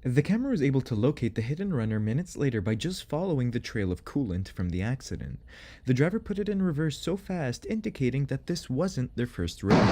The camera was able to locate the hit and runner minutes later by just following the trail of coolant from the accident. The driver put it in reverse so fast, indicating that this wasn't their first rodeo.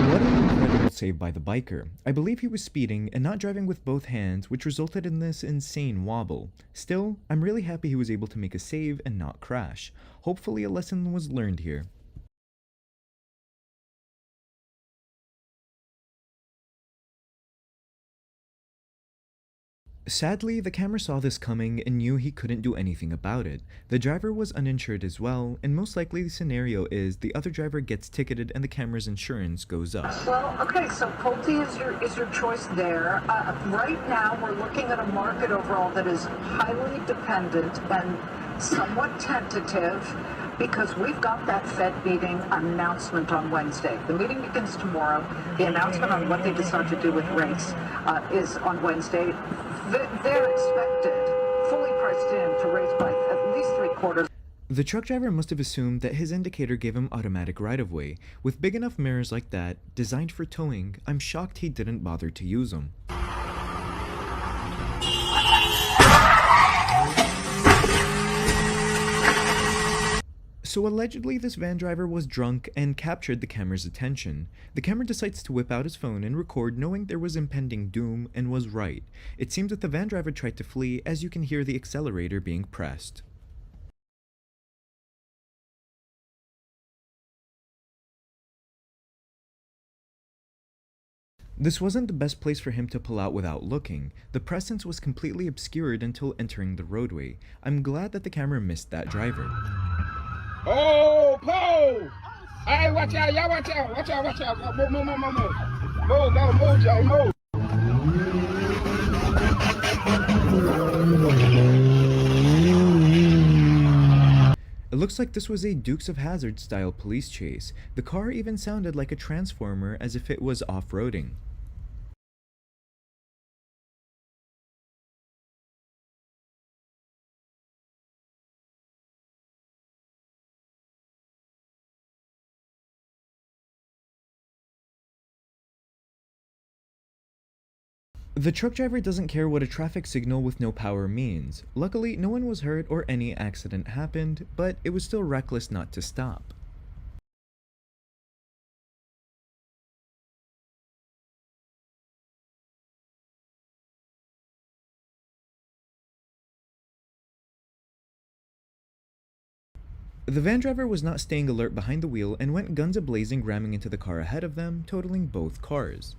What an incredible save by the biker. I believe he was speeding and not driving with both hands, which resulted in this insane wobble. Still, I'm really happy he was able to make a save and not crash. Hopefully, a lesson was learned here. Sadly, the camera saw this coming and knew he couldn't do anything about it. The driver was uninsured as well, and most likely the scenario is the other driver gets ticketed and the camera's insurance goes up. Well, okay, so Pulte is your choice there. Right now, we're looking at a market overall that is highly dependent and somewhat tentative because we've got that Fed meeting announcement on Wednesday. The meeting begins tomorrow. The announcement on what they decide to do with rates is on Wednesday. They're expected, fully priced in, to raise by at least three-quarters. The truck driver must have assumed that his indicator gave him automatic right-of-way. With big enough mirrors like that, designed for towing, I'm shocked he didn't bother to use them. So allegedly this van driver was drunk and captured the camera's attention. The camera decides to whip out his phone and record knowing there was impending doom and was right. It seems that the van driver tried to flee as you can hear the accelerator being pressed. This wasn't the best place for him to pull out without looking. The presence was completely obscured until entering the roadway. I'm glad that the camera missed that driver. Oh, Paul! Hey, watch out, y'all, watch out, watch out, watch out. Move, move, move, move, move. Move, go, move, Joe, move. It looks like this was a Dukes of Hazzard style police chase. The car even sounded like a transformer as if it was off-roading. The truck driver doesn't care what a traffic signal with no power means. Luckily, no one was hurt or any accident happened, but it was still reckless not to stop. The van driver was not staying alert behind the wheel and went guns a-blazing, ramming into the car ahead of them, totaling both cars.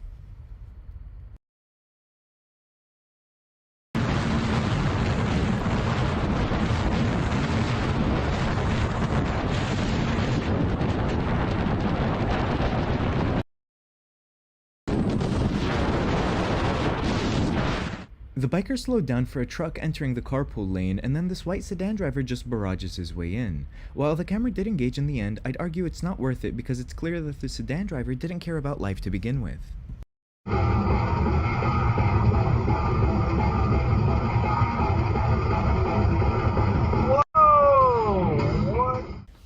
The biker slowed down for a truck entering the carpool lane, and then this white sedan driver just barrages his way in. While the camera did engage in the end, I'd argue it's not worth it because it's clear that the sedan driver didn't care about life to begin with.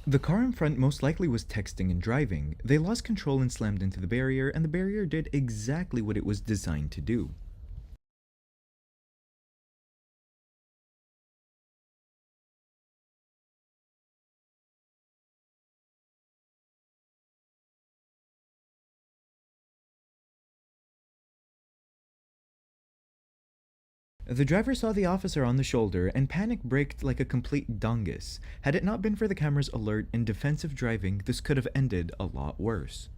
The car in front most likely was texting and driving. They lost control and slammed into the barrier, and the barrier did exactly what it was designed to do. The driver saw the officer on the shoulder and panic braked like a complete dungus. Had it not been for the camera's alert and defensive driving, this could have ended a lot worse.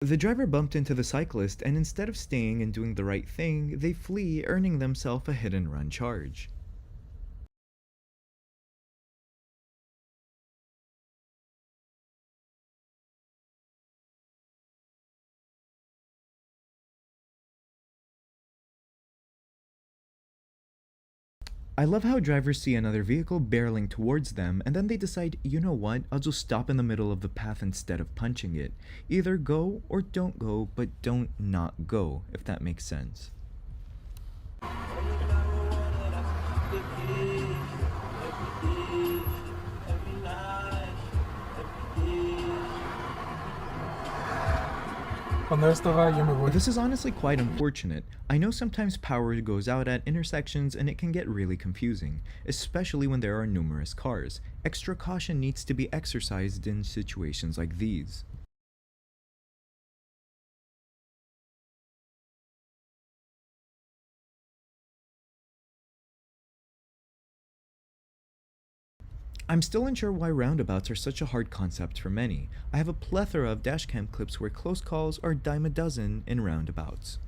The driver bumped into the cyclist, and instead of staying and doing the right thing, they flee, earning themselves a hit and run charge. I love how drivers see another vehicle barreling towards them and then they decide, you know what, I'll just stop in the middle of the path instead of punching it. Either go or don't go, but don't not go, if that makes sense. Cuando esto va, yo me voy. This is honestly quite unfortunate. I know sometimes power goes out at intersections and it can get really confusing, especially when there are numerous cars. Extra caution needs to be exercised in situations like these. I'm still unsure why roundabouts are such a hard concept for many. I have a plethora of dashcam clips where close calls are dime a dozen in roundabouts.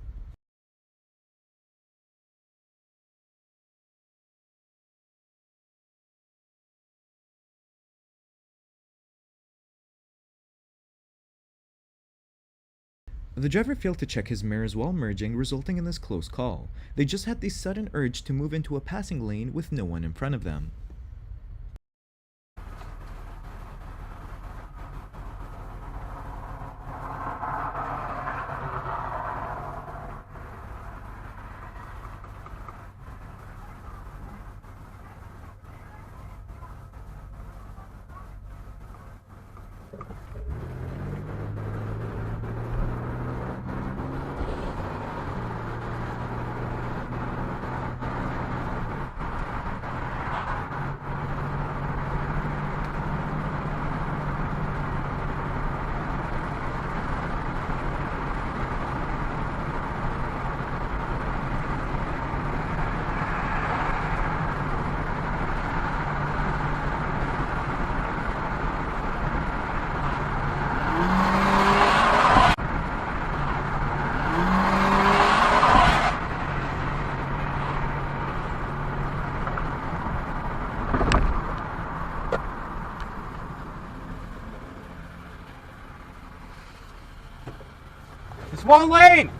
The driver failed to check his mirrors while merging, resulting in this close call. They just had the sudden urge to move into a passing lane with no one in front of them. It's one lane!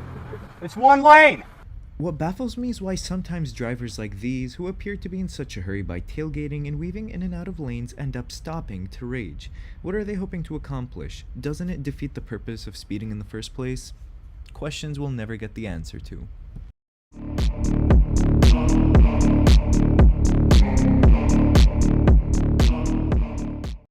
It's one lane! What baffles me is why sometimes drivers like these, who appear to be in such a hurry by tailgating and weaving in and out of lanes, end up stopping to rage. What are they hoping to accomplish? Doesn't it defeat the purpose of speeding in the first place? Questions we'll never get the answer to.